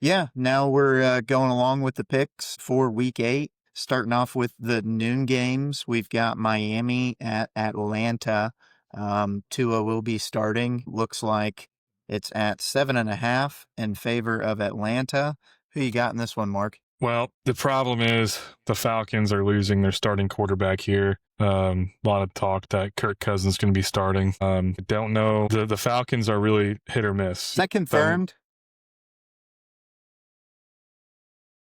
Yeah, now we're going along with the picks for week 8. Starting off with the noon games, we've got Miami at Atlanta. Tua will be starting. Looks like it's at 7.5 in favor of Atlanta. Who you got in this one, Mark? Well, the problem is the Falcons are losing their starting quarterback here. A lot of talk that Kirk Cousins is going to be starting. I don't know. The Falcons are really hit or miss. Is that confirmed?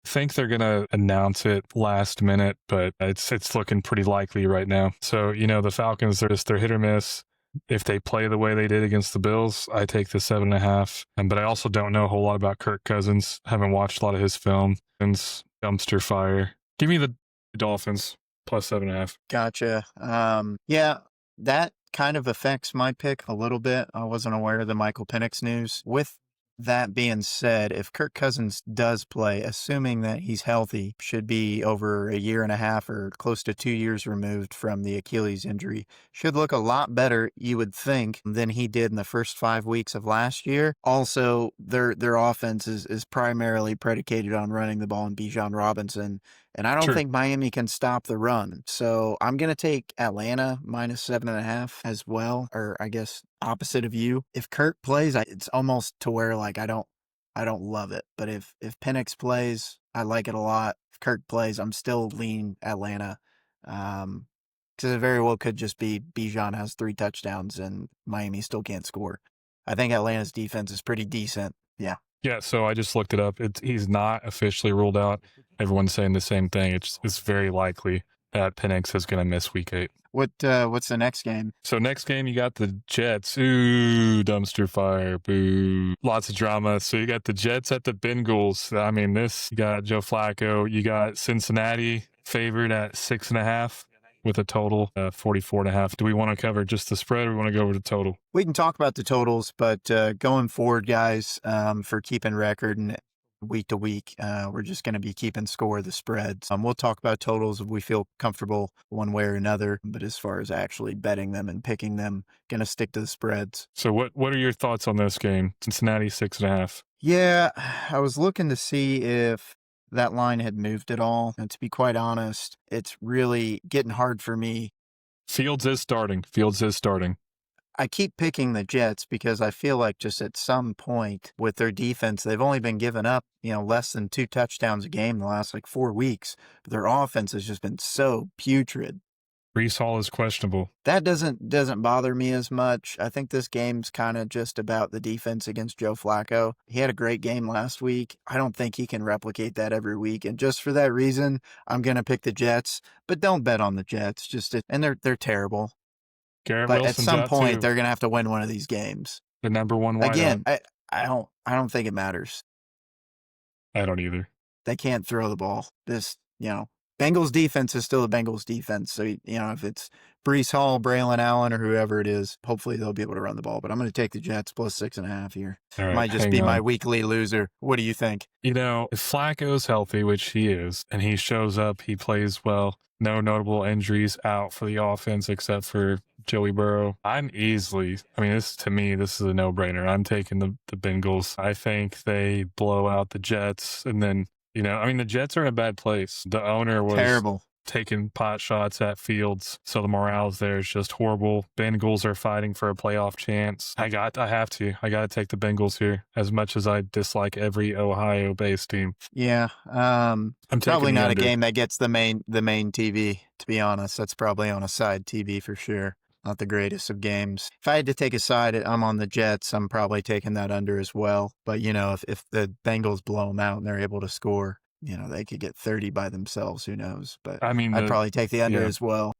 I think they're going to announce it last minute, but it's looking pretty likely right now. So, the Falcons, they're hit or miss. If they play the way they did against the Bills, I take the 7.5. But I also don't know a whole lot about Kirk Cousins. Haven't watched a lot of his film. Since dumpster fire. Give me the Dolphins plus 7.5. Gotcha. Yeah, that kind of affects my pick a little bit. I wasn't aware of the Michael Penix news. With that being said, if Kirk Cousins does play, assuming that he's healthy, should be over a year and a half or close to 2 years removed from the Achilles injury, should look a lot better, you would think, than he did in the first 5 weeks of last year. Also, their offense is primarily predicated on running the ball in Bijan Robinson, and I don't think Miami can stop the run. So I'm going to take Atlanta minus 7.5 as well, or I guess opposite of you. If Kirk plays, it's almost to where like I don't love it. But if Penix plays, I like it a lot. If Kirk plays, I'm still leaning Atlanta. Because it very well could just be Bijan has 3 touchdowns and Miami still can't score. I think Atlanta's defense is pretty decent. Yeah. Yeah, so I just looked it up. He's not officially ruled out. Everyone's saying the same thing. It's very likely that Penix is going to miss week 8. What's the next game? So next game, you got the Jets. Ooh, dumpster fire. Boo. Lots of drama. So you got the Jets at the Bengals. I mean, you got Joe Flacco. You got Cincinnati favored at 6.5 with a total 44.5. Do we want to cover just the spread or we want to go over the total? We can talk about the totals, but going forward, guys, for keeping record and week to week, we're just going to be keeping score of the spreads. We'll talk about totals if we feel comfortable one way or another, but as far as actually betting them and picking them, going to stick to the spreads. So what are your thoughts on this game? Cincinnati 6.5. Yeah, I was looking to see if that line had moved at all. And to be quite honest, it's really getting hard for me. Fields is starting. I keep picking the Jets because I feel like just at some point with their defense, they've only been giving up, less than 2 touchdowns a game the last 4 weeks. But their offense has just been so putrid. Breece Hall is questionable. That doesn't bother me as much. I think this game's kind of just about the defense against Joe Flacco. He had a great game last week. I don't think he can replicate that every week. And just for that reason, I'm going to pick the Jets. But don't bet on the Jets. And they're terrible. Garrett but Wilson's at some out point, too. They're going to have to win one of these games. The number one wideout. Again, I don't think it matters. I don't either. They can't throw the ball. Bengals defense is still the Bengals defense. So, if it's Breece Hall, Braylon Allen, or whoever it is, hopefully they'll be able to run the ball. But I'm going to take the Jets plus 6.5 here. Right, might just be my weekly loser. What do you think? If Flacco's healthy, which he is, and he shows up, he plays well, no notable injuries out for the offense except for Joey Burrow. This is a no-brainer. I'm taking the Bengals. I think they blow out the Jets, and then the Jets are in a bad place. The owner was terrible, taking pot shots at Fields, so the morale there is just horrible. Bengals are fighting for a playoff chance. I got to take the Bengals here, as much as I dislike every Ohio-based team. Yeah, I'm probably not under. A game that gets the main TV. To be honest, that's probably on a side TV for sure. Not the greatest of games. If I had to take a side, I'm on the Jets. I'm probably taking that under as well. But, if the Bengals blow them out and they're able to score, they could get 30 by themselves. Who knows? But I'd probably take the under as well.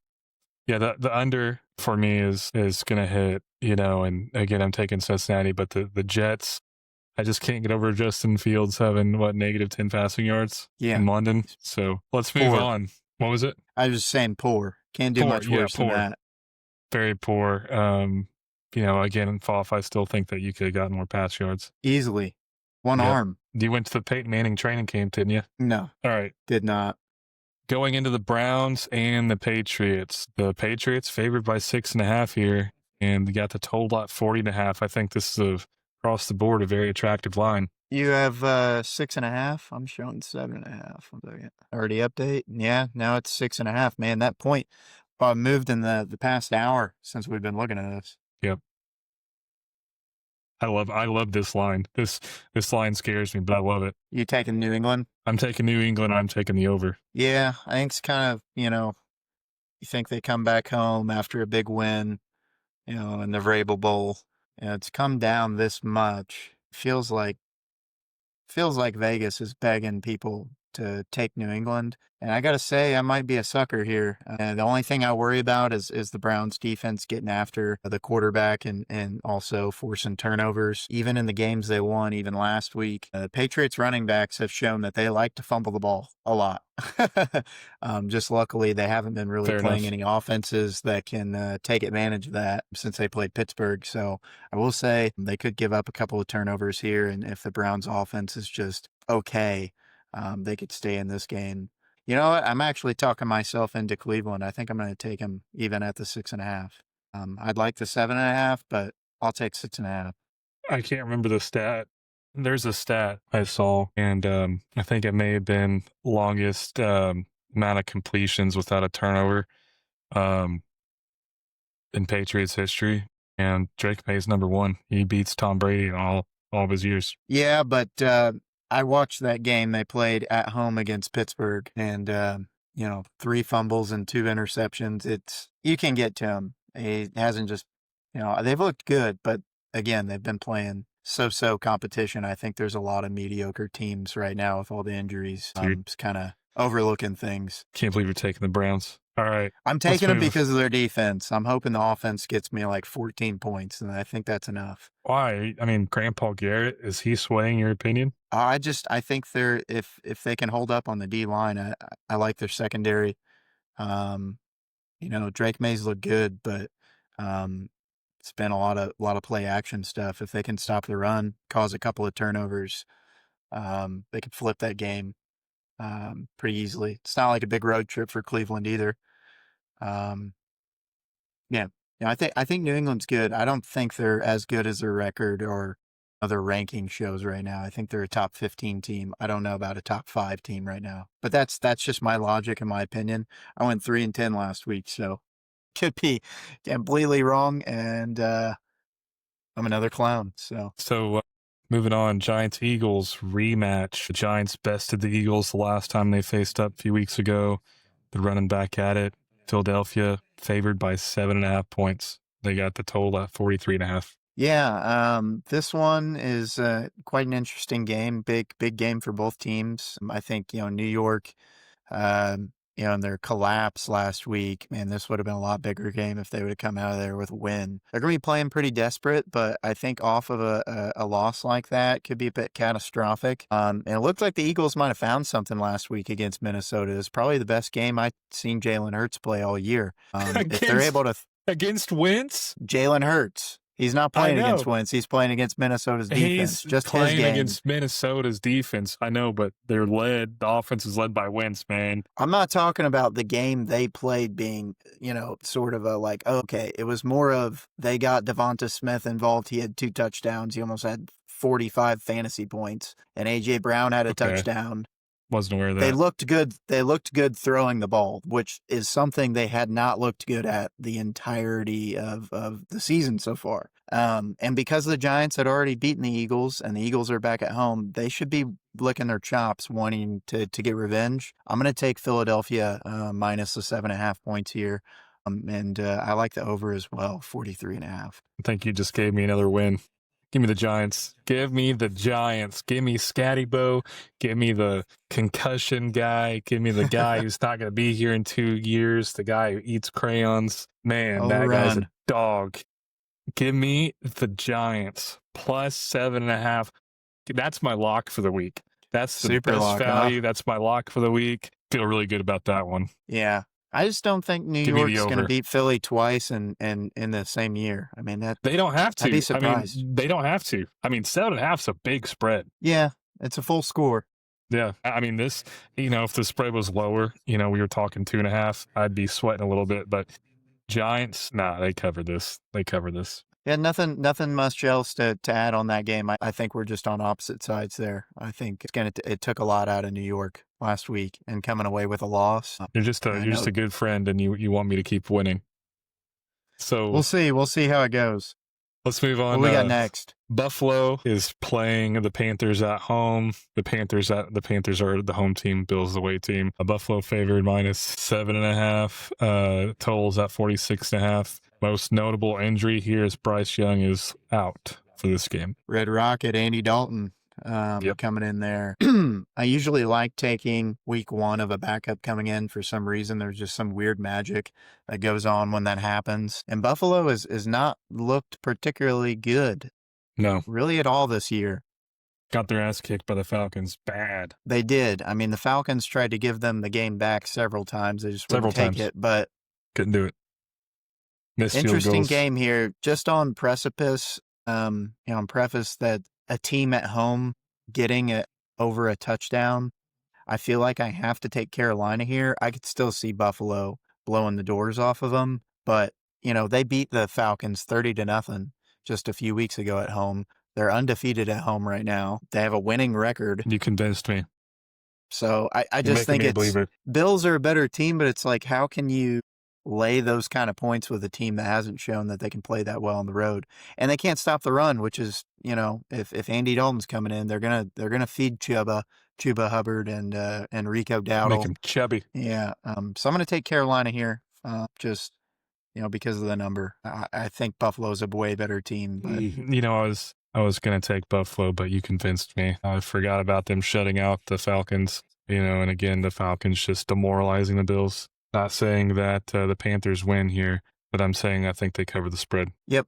Yeah, the under for me is going to hit, and again, I'm taking Cincinnati. But the Jets, I just can't get over Justin Fields having, negative 10 passing yards in London. So let's move on. What was it? I was just saying poor. Can't do much worse than that. Very poor. Again, Foff, I still think that you could have gotten more pass yards. Easily. One arm. You went to the Peyton Manning training camp, didn't you? No. All right. Did not. Going into the Browns and the Patriots. The Patriots favored by 6.5 here, and you got the total at 40.5. I think this is across the board a very attractive line. You have 6.5. I'm showing 7.5. Already update. Yeah, now it's 6.5. Man, that point moved in the past hour since we've been looking at this. Yep. I love this line. This line scares me, but I love it. You taking New England? I'm taking New England. I'm taking the over. Yeah, I think it's kind of, you think they come back home after a big win, in the Vrabel Bowl. It's come down this much. Feels like Vegas is begging people to take New England. And I got to say, I might be a sucker here. The only thing I worry about is the Browns defense getting after the quarterback and also forcing turnovers. Even in the games they won, even last week, the Patriots running backs have shown that they like to fumble the ball a lot. Just luckily, they haven't been really Fair playing enough. any offenses that can take advantage of that since they played Pittsburgh. So I will say they could give up a couple of turnovers here. And if the Browns offense is just okay, they could stay in this game. You know what? I'm actually talking myself into Cleveland. I think I'm going to take them even at the 6.5. I'd like the 7.5, but I'll take 6.5. I can't remember the stat. There's a stat I saw, and I think it may have been longest amount of completions without a turnover um, in Patriots history. And Drake May's number one. He beats Tom Brady in all of his years. Yeah, but I watched that game they played at home against Pittsburgh, and 3 fumbles and 2 interceptions. You can get to him. He hasn't just, they've looked good, but again, they've been playing so competition. I think there's a lot of mediocre teams right now with all the injuries. It's kind of overlooking things. Can't believe you're taking the Browns. All right. I'm taking them because of their defense. I'm hoping the offense gets me like 14 points, and I think that's enough. Why? I mean, Grandpa Garrett, is he swaying your opinion? I think they're if they can hold up on the D line, I like their secondary. Drake Mays look good, but it's been a lot of play action stuff. If they can stop the run, cause a couple of turnovers, they could flip that game pretty easily. It's not like a big road trip for Cleveland either. Yeah, I think New England's good. I don't think they're as good as their record or other ranking shows right now. I think they're a top 15 team. I don't know about a top 5 team right now, but that's just my logic and my opinion. I went 3-10 last week, so could be completely wrong, and I'm another clown. So moving on, Giants Eagles rematch. The Giants bested the Eagles the last time they faced up a few weeks ago. They're running back at it. Philadelphia favored by 7.5 points. They got the total at 43.5. Yeah, this one is quite an interesting game. Big game for both teams. I think New York, in their collapse last week, man, this would have been a lot bigger game if they would have come out of there with a win. They're going to be playing pretty desperate, but I think off of a loss like that could be a bit catastrophic. And it looked like the Eagles might have found something last week against Minnesota. It's probably the best game I've seen Jalen Hurts play all year. If they're able to against Wentz, Jalen Hurts. He's not playing against Wentz. He's playing against Minnesota's defense. He's just playing his game. against Minnesota's defense. I know, but the offense is led by Wentz, man. I'm not talking about the game they played being, sort of okay. It was more of they got Devonta Smith involved. He had 2 touchdowns. He almost had 45 fantasy points. And A.J. Brown had a touchdown. Wasn't aware of that. They looked good. They looked good throwing the ball, which is something they had not looked good at the entirety of the season so far. And because the Giants had already beaten the Eagles and the Eagles are back at home, they should be licking their chops wanting to get revenge. I'm going to take Philadelphia minus the 7.5 points here. And I like the over as well, 43.5. I think you just gave me another win. Give me the Giants. Give me the Giants. Give me Scatty Bo. Give me the concussion guy. Give me the guy who's not going to be here in 2 years. The guy who eats crayons. Man, guy's a dog. Give me the Giants plus 7.5. That's my lock for the week. That's the super best lock, value. huh? That's my lock for the week. Feel really good about that one. Yeah. I just don't think New York's going to beat Philly twice in the same year. I mean, they don't have to. I'd be surprised. They don't have to. 7.5 is a big spread. Yeah, it's a full score. Yeah. This, if the spread was lower, we were talking 2.5, I'd be sweating a little bit. But Giants, they cover this. Yeah, nothing much else to add on that game. I think we're just on opposite sides there. I think it took a lot out of New York last week, and coming away with a loss. I You're just know a good friend, and you want me to keep winning. So we'll see how it goes. let's move What on. we got next? Buffalo is playing the Panthers at home. The Panthers are the home team. Bills the away team. A Buffalo favored -7.5. Totals at 46.5. Most notable injury here is Bryce Young is out for this game. Red Rocket, Andy Dalton coming in there. I usually like taking week one of a backup coming in for some reason. There's just some weird magic that goes on when that happens. And Buffalo is not looked particularly good. No. Really at all this year. Got their ass kicked by the Falcons. Bad. They did. I mean, the Falcons tried to give them the game back several times. They just wouldn't take it, but couldn't do it. Missed interesting field goals. game here. Just on precipice, on preface that a team at home getting it over a touchdown, I feel like I have to take Carolina here. I could still see Buffalo blowing the doors off of them, but they beat the Falcons 30-0 just a few weeks ago at home. They're undefeated at home right now. They have a winning record. You convinced me. So I just think Bills are a better team, but it's like, how can you lay those kind of points with a team that hasn't shown that they can play that well on the road? And they can't stop the run, which is, if Andy Dalton's coming in, they're gonna feed Chuba Hubbard and Rico Dowdle. Make him chubby. Yeah. So I'm gonna take Carolina here. Just because of the number. I think Buffalo's a way better team. But I was going to take Buffalo, but you convinced me. I forgot about them shutting out the Falcons, and again, the Falcons just demoralizing the Bills. Not saying that the Panthers win here, but I'm saying I think they cover the spread. Yep.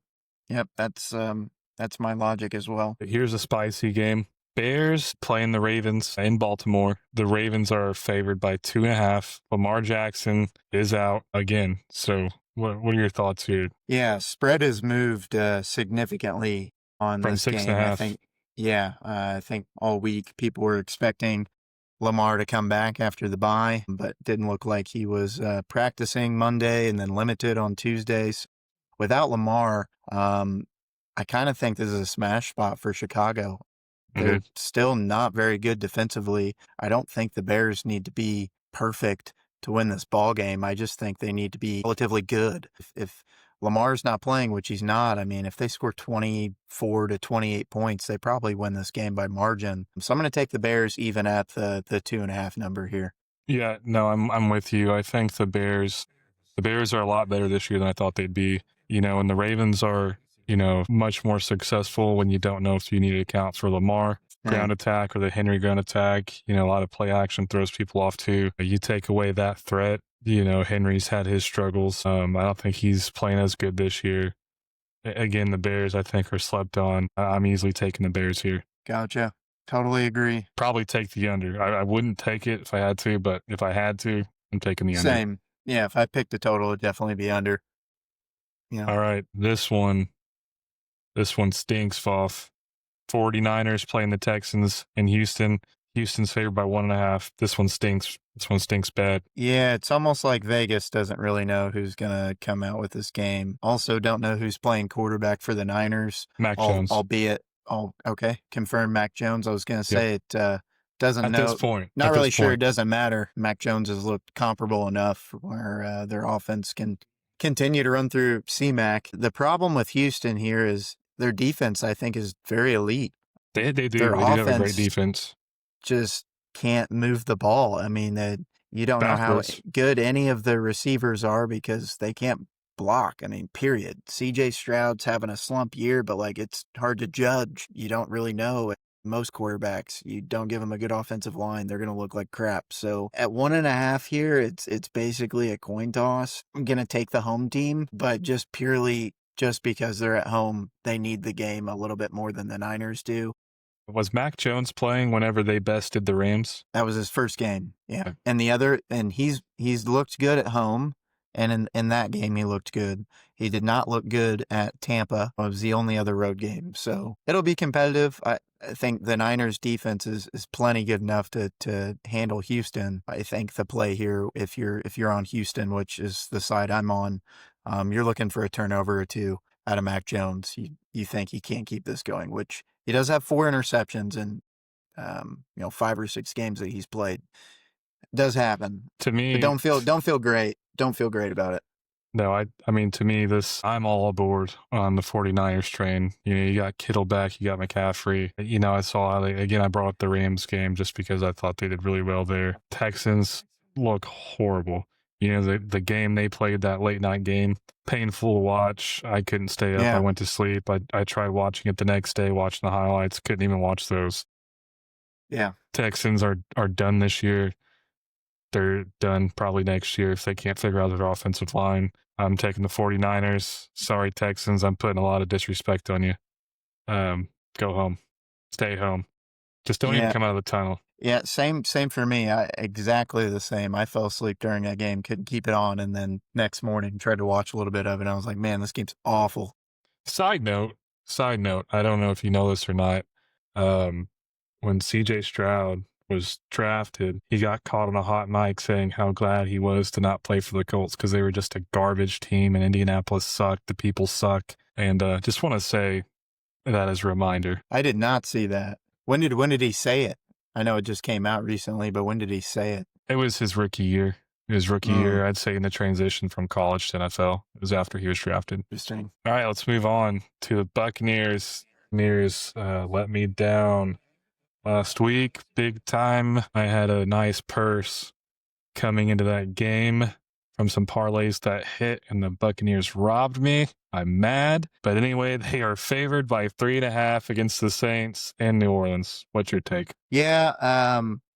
That's my logic as well. Here's a spicy game. Bears playing the Ravens in Baltimore. The Ravens are favored by 2.5. Lamar Jackson is out again. So what are your thoughts here? Yeah, spread has moved significantly on From this game. 6.5. I think all week people were expecting Lamar to come back after the bye, but didn't look like he was practicing Monday and then limited on Tuesdays. Without Lamar, I kind of think this is a smash spot for Chicago. They're still not very good defensively. I don't think the Bears need to be perfect to win this ball game. I just think they need to be relatively good. If Lamar's not playing, which he's not, I mean, if they score 24 to 28 points, they probably win this game by margin. So I'm going to take the Bears even at the 2.5 number here. Yeah, no, I'm with you. I think the Bears are a lot better this year than I thought they'd be. And the Ravens are, much more successful when you don't know if you need to account for Lamar ground attack or the Henry ground attack. A lot of play action throws people off too. You take away that threat. Henry's had his struggles. I don't think he's playing as good this year. Again, the Bears, I think, are slept on. I'm easily taking the Bears here. Gotcha. Totally agree. Probably take the under. I wouldn't take it if I had to, but if I had to, I'm taking the under. Same. Yeah, if I picked a total, it'd definitely be under. All right, this one stinks, Foff. 49ers playing the Texans in Houston. Houston's favored by 1.5. This one stinks. This one stinks bad. Yeah, it's almost like Vegas doesn't really know who's going to come out with this game. Also, don't know who's playing quarterback for the Niners. Mac Jones. Okay, confirm Mac Jones. I was going to say it doesn't at know. This point. Not really sure. It doesn't matter. Mac Jones has looked comparable enough where their offense can continue to run through C-Mac. The problem with Houston here is their defense, I think, is very elite. They do. Their they do have a great defense. Just can't move the ball. I mean, you don't know how good any of the receivers are because they can't block. I mean, period. CJ Stroud's having a slump year, but it's hard to judge. You don't really know. Most quarterbacks, you don't give them a good offensive line, they're going to look like crap. So at 1.5 here, it's basically a coin toss. I'm going to take the home team, but just because they're at home, they need the game a little bit more than the Niners do. Was Mac Jones playing whenever they bested the Rams? That was his first game. Yeah. And he's looked good at home. And in that game, he looked good. He did not look good at Tampa. It was the only other road game. So it'll be competitive. I think the Niners defense is plenty good enough to handle Houston. I think the play here, if you're on Houston, which is the side I'm on, you're looking for a turnover or two. out of Mac Jones, you think he can't keep this going, which he does have 4 interceptions in 5 or 6 games that he's played. It does happen. To But me, don't feel great. Don't feel great about it. no, I mean, to me, I'm all aboard on the 49ers train. You got Kittle back, you got McCaffrey. I saw, again, I brought up the Rams game just because I thought they did really well there. Texans look horrible. The game they played, that late night game, painful to watch. I couldn't stay up. I Yeah. went to sleep. I tried watching it the next day, watching the highlights. Couldn't even watch those. Yeah. Texans are done this year. They're done probably next year if they can't figure out their offensive line. I'm taking the 49ers. Sorry, Texans. I'm putting a lot of disrespect on you. Go home. Stay home. Just don't even Yeah. come out of the tunnel. Yeah, same for me. Exactly the same. I fell asleep during that game, couldn't keep it on, and then next morning tried to watch a little bit of it. And I was like, man, this game's awful. Side note. I don't know if you know this or not. When CJ Stroud was drafted, he got caught on a hot mic saying how glad he was to not play for the Colts because they were just a garbage team and Indianapolis sucked. The people suck. And just want to say that as a reminder. I did not see that. When did he say it? I know it just came out recently, but when did he say it? It was his rookie year. I'd say, in the transition from college to NFL. It was after he was drafted. Interesting. All right, let's move on to the Buccaneers. Buccaneers let me down last week, big time. I had a nice purse coming into that game from some parlays that hit, and the Buccaneers robbed me. I'm mad. But anyway, they are favored by 3.5 against the Saints in New Orleans. What's your take? Yeah,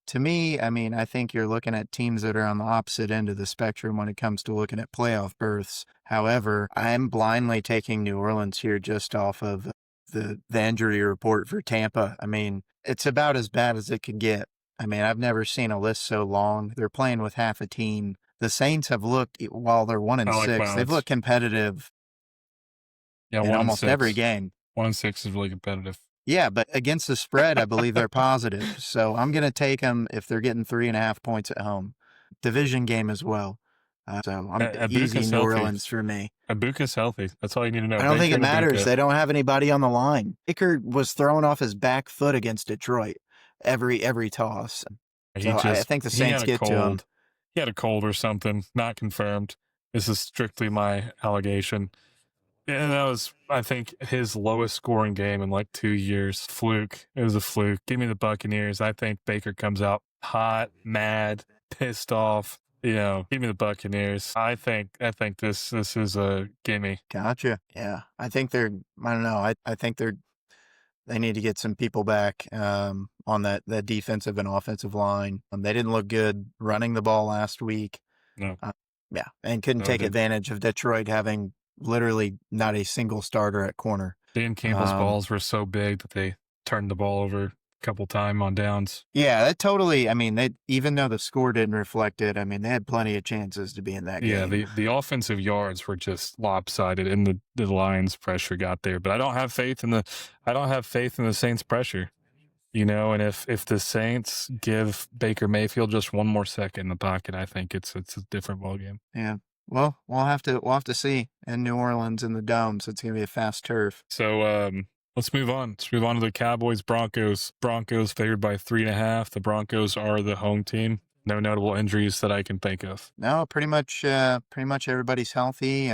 to me, I mean, I think you're looking at teams that are on the opposite end of the spectrum when it comes to looking at playoff berths. However, I'm blindly taking New Orleans here just off of the injury report for Tampa. I mean, it's about as bad as it could get. I mean, I've never seen a list so long. They're playing with half a team. The Saints have looked, while they're 1-6, they've looked competitive in almost every game. 1-6 is really competitive. Yeah, but against the spread, I believe they're positive. So I'm going to take them if they're getting 3.5 points at home. Division game as well. So I'm easy New Orleans for me. Ibuka's healthy. That's all you need to know. I don't think it matters. They don't have anybody on the line. Baker was throwing off his back foot against Detroit every toss. So I think the Saints get to him. He had a cold or something, not confirmed. This is strictly my allegation. And that was, I think, his lowest scoring game in like 2 years. Fluke. It was a fluke. Give me the Buccaneers. I think Baker comes out hot, mad, pissed off. Give me the Buccaneers. I think this is a gimme. Gotcha. Yeah. I think I don't know. I think they need to get some people back on that defensive and offensive line. They didn't look good running the ball last week. No. Yeah. And couldn't take advantage of Detroit having literally not a single starter at corner. Dan Campbell's balls were so big that they turned the ball over a couple times on downs. Yeah, that totally, I mean, even though the score didn't reflect it, I mean, they had plenty of chances to be in that game. Yeah, the offensive yards were just lopsided and the Lions pressure got there. But I don't have faith in the Saints pressure. And if the Saints give Baker Mayfield just one more second in the pocket, I think it's a different ballgame. Yeah. Well, we'll have to see in New Orleans in the Dome, so it's going to be a fast turf. So let's move on. Let's move on to the Cowboys Broncos. Broncos favored by 3.5. The Broncos are the home team. No notable injuries that I can think of. No, pretty much everybody's healthy.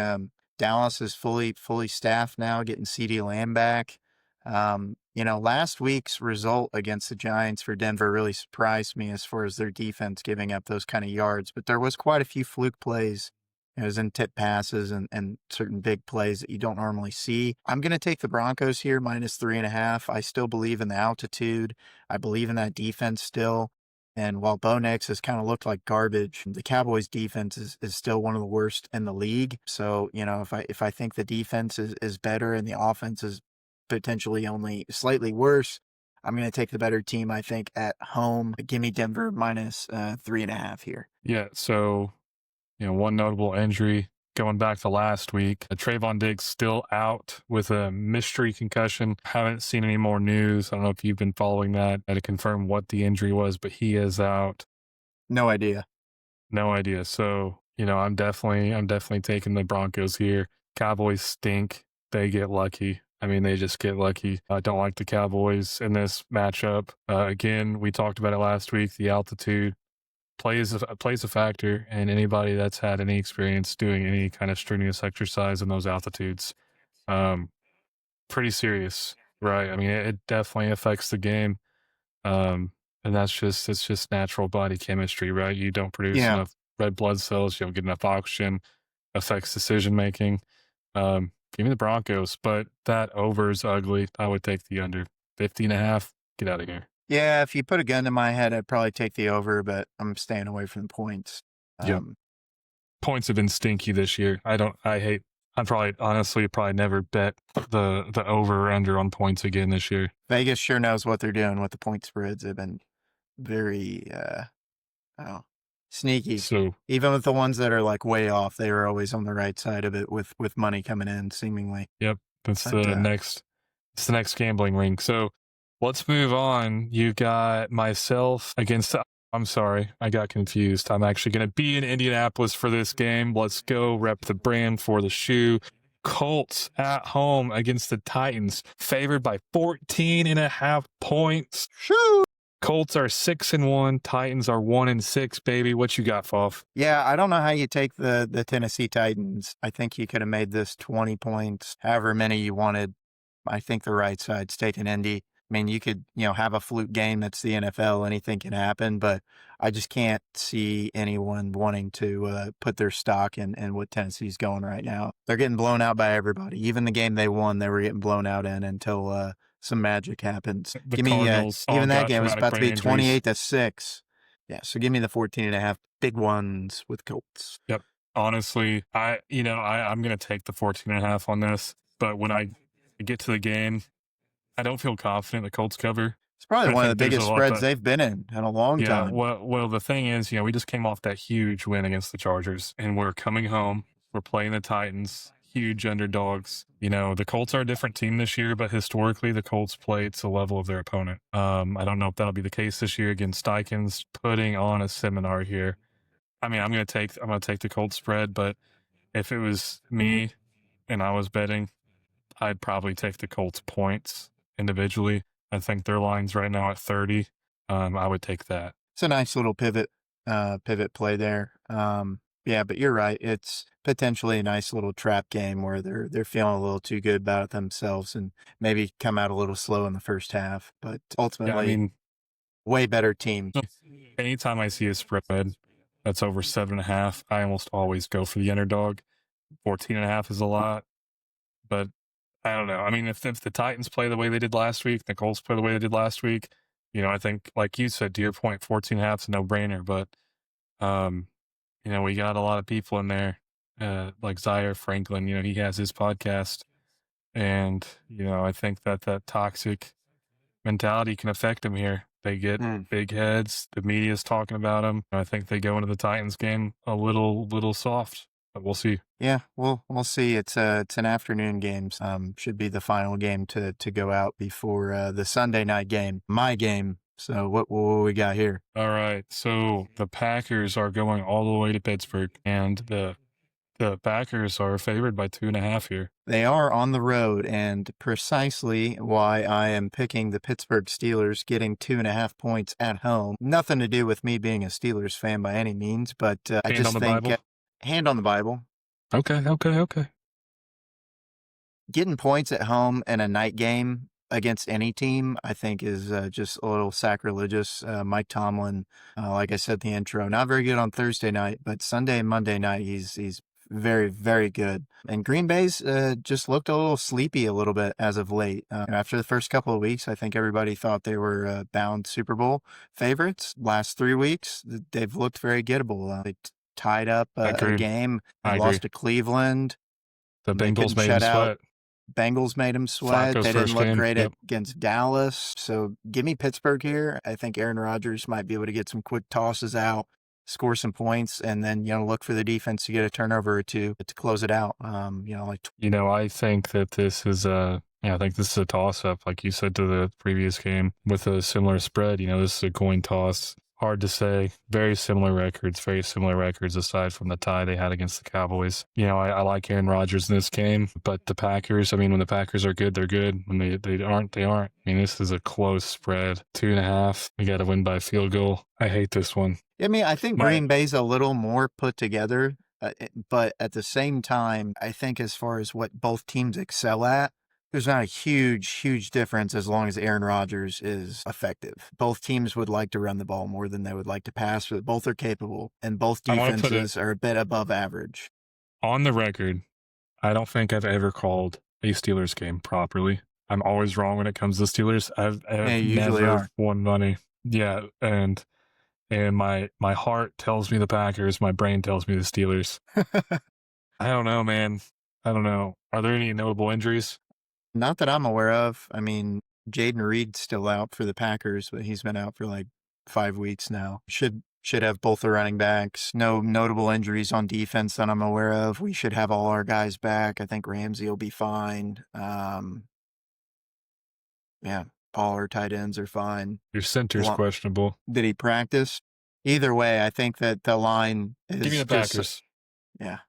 Dallas is fully staffed now, getting CeeDee Lamb back. Last week's result against the Giants for Denver really surprised me as far as their defense giving up those kind of yards, but there was quite a few fluke plays. It was in tip passes and certain big plays that you don't normally see. I'm going to take the Broncos here, -3.5. I still believe in the altitude. I believe in that defense still. And while Bo Nix has kind of looked like garbage, the Cowboys defense is still one of the worst in the league. So, if I think the defense is better and the offense is potentially only slightly worse, I'm going to take the better team, I think, at home. Give me Denver -3.5 here. Yeah, so one notable injury going back to last week. Trayvon Diggs still out with a mystery concussion. Haven't seen any more news. I don't know if you've been following that to confirm what the injury was, but he is out. No idea. So, I'm definitely taking the Broncos here. Cowboys stink. they get lucky. I mean, they just get lucky. I don't like the Cowboys in this matchup. Again, we talked about it last week. The altitude plays a factor, and anybody that's had any experience doing any kind of strenuous exercise in those altitudes, um, pretty serious, right? I mean, it definitely affects the game. And it's just natural body chemistry, right? You don't produce Yeah. enough red blood cells, you don't get enough oxygen, affects decision making. Give me the Broncos, but that over is ugly. I would take the under 50.5. Get out of here. Yeah, if you put a gun to my head, I'd probably take the over, but I'm staying away from the points. Yep. Points have been stinky this year. I'm probably never bet the over or under on points again this year. Vegas sure knows what they're doing with the point spreads. They've been very sneaky. So even with the ones that are like way off, they were always on the right side of it with money coming in, seemingly. Yep, that's the next gambling ring. So let's move on. You got myself against. I'm sorry, I got confused. I'm actually going to be in Indianapolis for this game. Let's go rep the brand for the shoe. Colts at home against the Titans, favored by 14.5 points. Shoo! Colts are 6-1. Titans are 1-6. Baby, what you got, Foff? Yeah, I don't know how you take the Tennessee Titans. I think you could have made this 20 points, however many you wanted. I think the right side's taking Indy. I mean, you could, have a fluke game. That's the NFL. Anything can happen, but I just can't see anyone wanting to put their stock in what Tennessee's going right now. They're getting blown out by everybody. Even the game they won, they were getting blown out in until some magic happens. Give me even that game was about to be 28-6. Yeah, so give me the 14.5 big ones with Colts. Yep. Honestly, I'm going to take the 14.5 on this, but when I get to the game, I don't feel confident the Colts cover. It's probably one of the biggest spreads they've been in a long time. Well, the thing is, we just came off that huge win against the Chargers, and we're coming home. We're playing the Titans, huge underdogs. The Colts are a different team this year, but historically, the Colts play to the level of their opponent. I don't know if that'll be the case this year against Steichens, putting on a seminar here. I mean, I'm gonna take the Colts spread, but if it was me and I was betting, I'd probably take the Colts points individually. I think their line's right now at 30. I would take that. It's a nice little pivot play there. Yeah, but you're right. It's potentially a nice little trap game where they're feeling a little too good about it themselves and maybe come out a little slow in the first half. But ultimately, way better team. Anytime I see a spread that's over 7.5, I almost always go for the underdog. 14.5 is a lot, but I don't know. I mean, if the Titans play the way they did last week, the Colts play the way they did last week, I think, like you said, to your point, 14.5 is a no-brainer. But, we got a lot of people in there, like Zaire Franklin. He has his podcast, and I think that toxic mentality can affect him here. They get big heads. The media's talking about them. I think they go into the Titans game a little soft. But we'll see. Yeah, we'll see. It's an afternoon game. Should be the final game to go out before the Sunday night game, my game. So what we got here? All right. So the Packers are going all the way to Pittsburgh, and the Packers are favored by 2.5 here. They are on the road, and precisely why I am picking the Pittsburgh Steelers, getting 2.5 points at home. Nothing to do with me being a Steelers fan by any means, but I just think. Hand on the Bible. Okay. Getting points at home in a night game against any team, I think, is just a little sacrilegious. Mike Tomlin, like I said in the intro, not very good on Thursday night, but Sunday and Monday night, he's very, very good. And Green Bay's just looked a little sleepy a little bit as of late. After the first couple of weeks, I think everybody thought they were bound Super Bowl favorites. Last 3 weeks, they've looked very gettable. They tied up a game. They lost to Cleveland. The Bengals made them sweat. Bengals made them sweat. They didn't look great against Dallas. So give me Pittsburgh here. I think Aaron Rodgers might be able to get some quick tosses out, score some points, and then look for the defense to get a turnover or two to close it out. I think that this is I think this is a toss-up, like you said, to the previous game with a similar spread. This is a coin toss. Hard to say. Very similar records aside from the tie they had against the Cowboys. I like Aaron Rodgers in this game, but the Packers, when the Packers are good, they're good. When they aren't, they aren't. This is a close spread. 2.5. We got to win by field goal. I hate this one. I think Green Bay's a little more put together, but at the same time, I think as far as what both teams excel at, there's not a huge difference as long as Aaron Rodgers is effective. Both teams would like to run the ball more than they would like to pass, but both are capable, and both defenses are a bit above average. On the record, I don't think I've ever called a Steelers game properly. I'm always wrong when it comes to Steelers. I've never won money. Yeah, and my heart tells me the Packers. My brain tells me the Steelers. I don't know, man. I don't know. Are there any notable injuries? Not that I'm aware of. Jaden Reed's still out for the Packers, but he's been out for like 5 weeks now. Should have both the running backs. No notable injuries on defense that I'm aware of. We should have all our guys back. I think Ramsey will be fine. Yeah, all our tight ends are fine. Your center's questionable. Did he practice? Either way, I think that the line is Give me the Packers. Yeah.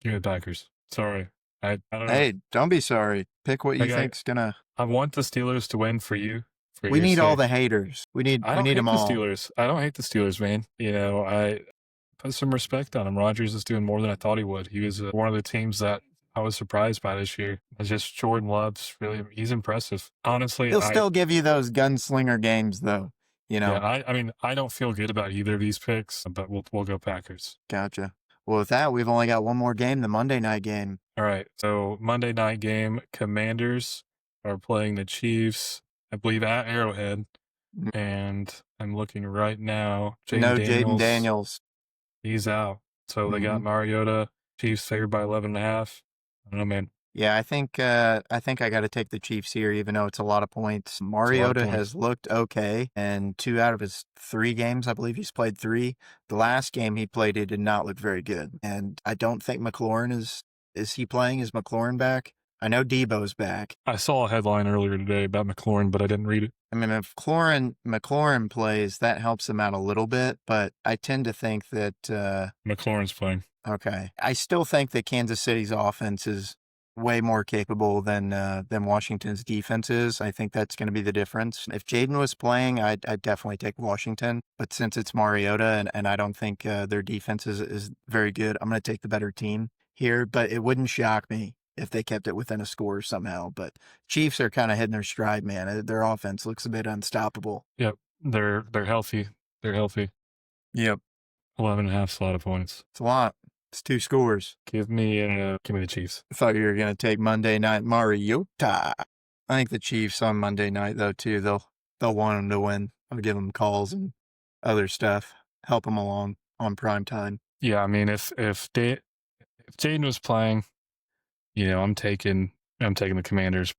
Give me the Packers. Sorry. I don't know. Hey, don't be sorry. Pick what you think's gonna. I want the Steelers to win for you. We need all the haters. We need them all. Steelers. I don't hate the Steelers, man. I put some respect on him. Rodgers is doing more than I thought he would. He was one of the teams that I was surprised by this year. It's just Jordan Love's he's impressive. Honestly, he'll still give you those gunslinger games, though. Yeah, I don't feel good about either of these picks, but we'll go Packers. Gotcha. Well, with that, we've only got one more game, the Monday night game. All right, so Monday night game, Commanders are playing the Chiefs, I believe, at Arrowhead. And I'm looking right now. Jaden Daniels. He's out. So they got Mariota. Chiefs favored by 11.5. I don't know, man. Yeah, I think I got to take the Chiefs here, even though it's a lot of points. Mariota has looked okay, and 2 out of his 3 games, I believe he's played 3. The last game he played, he did not look very good. And I don't think McLaurin is he playing? Is McLaurin back? I know Debo's back. I saw a headline earlier today about McLaurin, but I didn't read it. If McLaurin plays, that helps him out a little bit, but I tend to think that McLaurin's playing. Okay. I still think that Kansas City's offense is way more capable than Washington's defense is. I think that's going to be the difference. If Jaden was playing, I'd definitely take Washington. But since it's Mariota and I don't think their defense is very good, I'm going to take the better team here. But it wouldn't shock me if they kept it within a score somehow. But Chiefs are kind of hitting their stride, man. Their offense looks a bit unstoppable. Yep. They're healthy. They're healthy. Yep. 11.5 is a lot of points. It's a lot. It's 2 scores. Give me the Chiefs. I thought you were going to take Monday night Mariota. I think the Chiefs on Monday night, though, too. They'll want them to win. I'll give them calls and other stuff. Help them along on prime time. Yeah, if Jaden was playing, I'm taking the Commanders.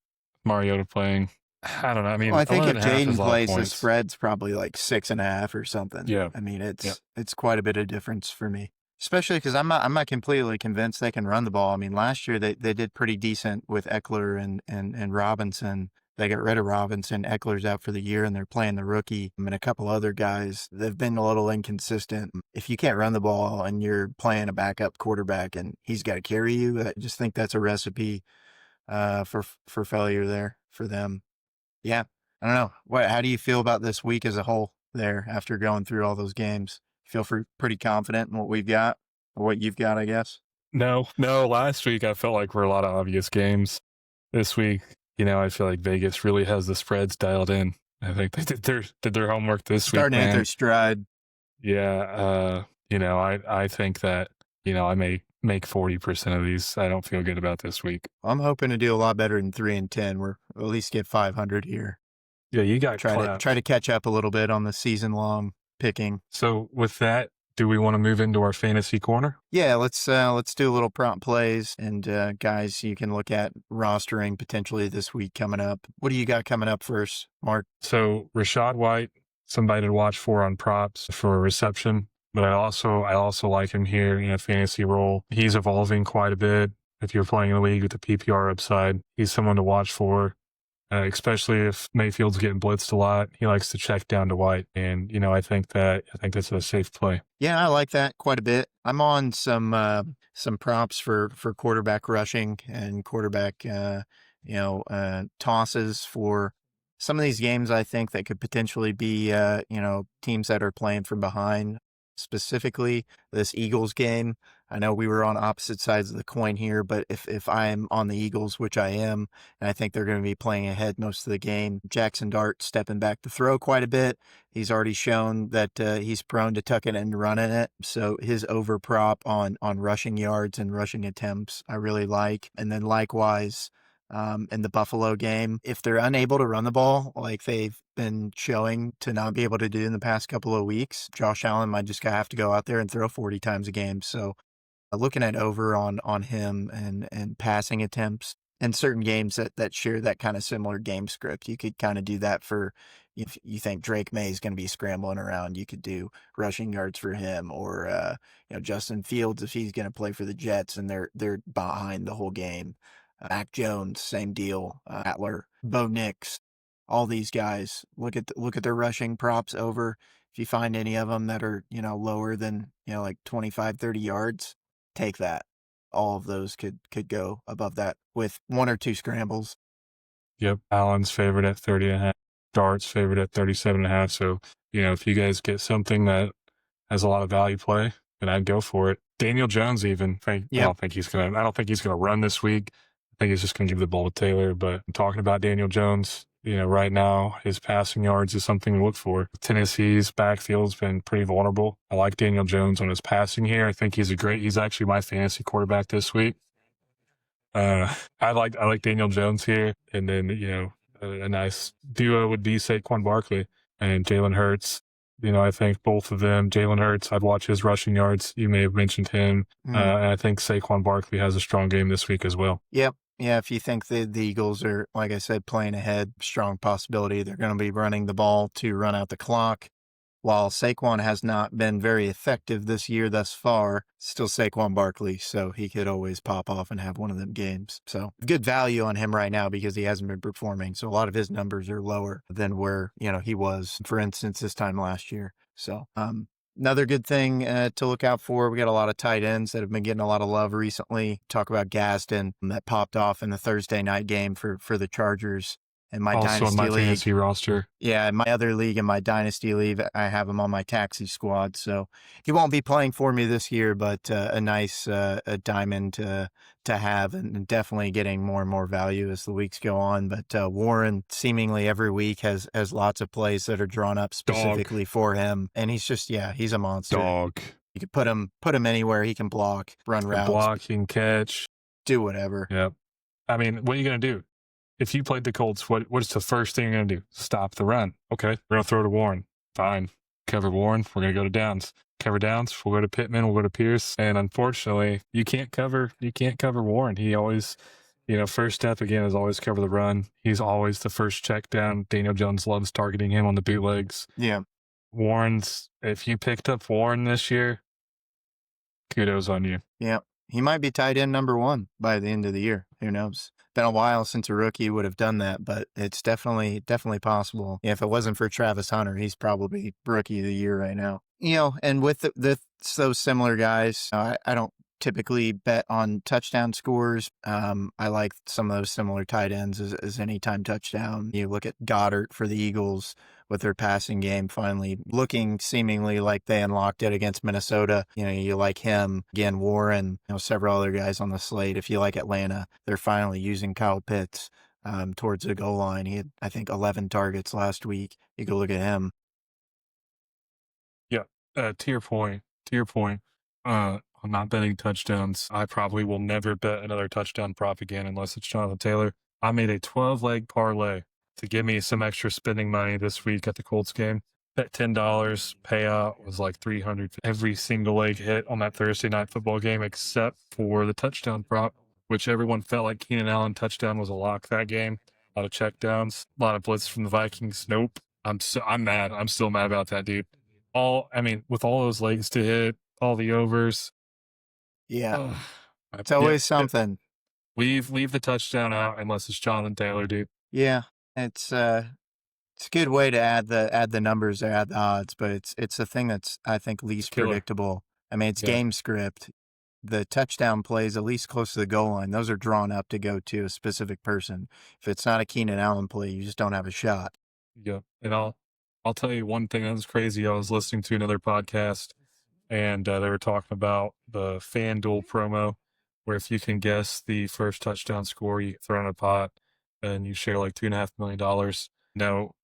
Mariota playing, I don't know. I think if Jaden plays, the spread's probably like 6.5 or something. Yeah. It's quite a bit of difference for me. Especially because I'm not completely convinced they can run the ball. Last year they did pretty decent with Eckler and Robinson. They got rid of Robinson. Eckler's out for the year, and they're playing the rookie. And a couple other guys, they've been a little inconsistent. If you can't run the ball and you're playing a backup quarterback and he's got to carry you, I just think that's a recipe for failure there for them. Yeah, I don't know. How do you feel about this week as a whole there after going through all those games? Feel pretty confident in what we've got, or what you've got, I guess? No. Last week I felt like were a lot of obvious games. This week, I feel like Vegas really has the spreads dialed in. I think they did their homework this week. Starting to hit their stride. Yeah. I think that I may make 40% of these. I don't feel good about this week. I'm hoping to do a lot better than 3-10. We're at least get 500 here. Yeah, you got try to catch up a little bit on the season long picking. So with that, do we want to move into our fantasy corner? Yeah, let's do a little prompt plays and guys you can look at rostering potentially this week coming up. What do you got coming up first, Mark? So Rachaad White, somebody to watch for on props for a reception, but I also like him here in a fantasy role. He's evolving quite a bit. If you're playing in the league with the PPR upside, he's someone to watch for. especially if Mayfield's getting blitzed a lot. He likes to check down to White, and I think that's a safe play. Yeah, I like that quite a bit. I'm on some props for quarterback rushing and quarterback tosses for some of these games. I think that could potentially be teams that are playing from behind. Specifically, this Eagles game. I know we were on opposite sides of the coin here, but if I'm on the Eagles, which I am, and I think they're going to be playing ahead most of the game, Jackson Dart stepping back to throw quite a bit. He's already shown that he's prone to tucking it and running it. So his over prop on rushing yards and rushing attempts, I really like. And then likewise, in the Buffalo game, if they're unable to run the ball like they've been showing to not be able to do in the past couple of weeks, Josh Allen might just have to go out there and throw 40 times a game. So looking at over on him and passing attempts in certain games that share that kind of similar game script. You could kind of do that for if you think Drake May is going to be scrambling around, you could do rushing yards for him, or Justin Fields if he's going to play for the Jets and they're behind the whole game. Mac Jones, same deal. Atler, Bo Nix, all these guys. Look at their rushing props over. If you find any of them that are lower than like 25, 30 yards, take that. All of those could go above that with one or two scrambles. Yep. Allen's favorite at 30.5. Dart's favorite at 37.5. So, if you guys get something that has a lot of value play, then I'd go for it. Daniel Jones, even. I Yep. don't think he's gonna run this week. I think he's just gonna give the ball to Taylor. But I'm talking about Daniel Jones, right now, his passing yards is something to look for. Tennessee's backfield's been pretty vulnerable. I like Daniel Jones on his passing here. I think he's actually my fantasy quarterback this week. I like Daniel Jones here, and then a nice duo would be Saquon Barkley and Jalen Hurts. I think both of them. Jalen Hurts, I'd watch his rushing yards. You may have mentioned him, and I think Saquon Barkley has a strong game this week as well. Yep. Yeah, if you think the Eagles are, like I said, playing ahead, strong possibility they're going to be running the ball to run out the clock. While Saquon has not been very effective this year thus far, still Saquon Barkley, so he could always pop off and have one of them games. So good value on him right now because he hasn't been performing. So a lot of his numbers are lower than where he was, for instance, this time last year. So another good thing to look out for. We got a lot of tight ends that have been getting a lot of love recently. Talk about Gaston that popped off in the Thursday night game for the Chargers. In my Also dynasty on my league, fantasy roster. yeah, in my other league, in my dynasty league, I have him on my taxi squad. So he won't be playing for me this year, but a nice a diamond to have, and definitely getting more and more value as the weeks go on. But Warren seemingly every week has lots of plays that are drawn up specifically for him, and he's a monster. Dog. You could put him anywhere. He can block, run routes, Block, he can catch. do whatever. Yep. I mean, what are you going to do? If you played the Colts, what's the first thing you're going to do? Stop the run. Okay, we're going to throw to Warren. Fine. Cover Warren. We're going to go to Downs. Cover Downs. We'll go to Pittman. We'll go to Pierce. And unfortunately, you can't cover Warren. He always, first step again is always cover the run. He's always the first check down. Daniel Jones loves targeting him on the bootlegs. Yeah. If you picked up Warren this year, kudos on you. Yeah. He might be tight end number 1 by the end of the year. Who knows? Been a while since a rookie would have done that, but it's definitely possible. If it wasn't for Travis Hunter, he's probably rookie of the year right now. And with those similar guys, I don't typically bet on touchdown scores. I like some of those similar tight ends as anytime touchdown. You look at Goddard for the Eagles with their passing game finally looking seemingly like they unlocked it against Minnesota. You like him. Again, Warren, several other guys on the slate. If you like Atlanta, they're finally using Kyle Pitts towards the goal line. He had, I think, 11 targets last week. You go look at him. Yeah. To your point, I'm not betting touchdowns. I probably will never bet another touchdown prop again unless it's Jonathan Taylor. I made a 12-leg parlay to give me some extra spending money this week at the Colts game. Bet $10, payout was like $300. Every single leg hit on that Thursday night football game except for the touchdown prop, which everyone felt like Keenan Allen touchdown was a lock that game. A lot of checkdowns, a lot of blitz from the Vikings. Nope. I'm mad. I'm still mad about that, dude. With all those legs to hit, all the overs. Yeah. It's always something. Leave the touchdown out unless it's Jonathan Taylor, dude. Yeah. It's a good way to add the numbers or add the odds, but it's the thing that's I think It's least killer. predictable. I mean, it's Yeah. game script. The touchdown plays at least close to the goal line. Those are drawn up to go to a specific person. If it's not a Keenan Allen play, you just don't have a shot. Yeah. And I'll tell you one thing that was crazy. I was listening to another podcast and they were talking about the FanDuel promo where if you can guess the first touchdown score, you throw in a pot and you share like $2.5 million. No,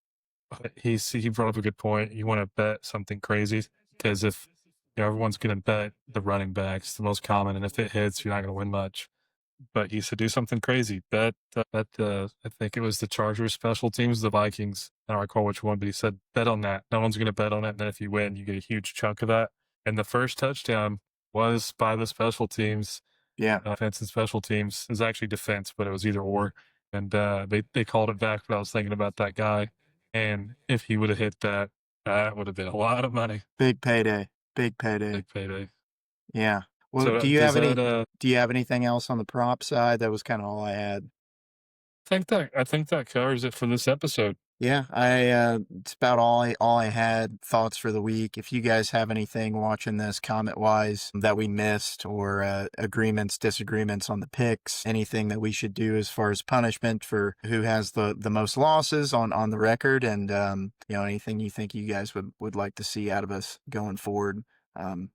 he brought up a good point. You want to bet something crazy because if everyone's going to bet the running backs, the most common, and if it hits, you're not going to win much. But he said do something crazy. Bet I think it was the Chargers special teams, the Vikings. I don't recall which one, but he said bet on that. No one's going to bet on it, and then if you win, you get a huge chunk of that. And the first touchdown was by the special teams. Yeah. Offense and special teams. It was actually defense, but it was either or. And they called it back. But I was thinking about that guy, and if he would have hit that, that would have been a lot of money. Big payday. Big payday. Big payday. Yeah. Well, So do you does have any? that? Do you have anything else on the prop side? That was kind of all I had. I think that covers it for this episode. Yeah, it's about all I had thoughts for the week. If you guys have anything watching this comment wise that we missed or agreements, disagreements on the picks, anything that we should do as far as punishment for who has the most losses on the record, and anything you think you guys would like to see out of us going forward,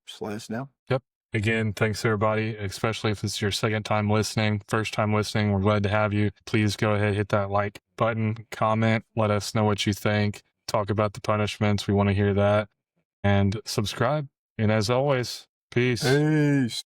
just let us know. Yep. Again, thanks everybody, especially if it's your second time listening, first time listening. We're glad to have you. Please go ahead, hit that like button, comment, let us know what you think. Talk about the punishments. We want to hear that. And subscribe. And as always, peace. Peace.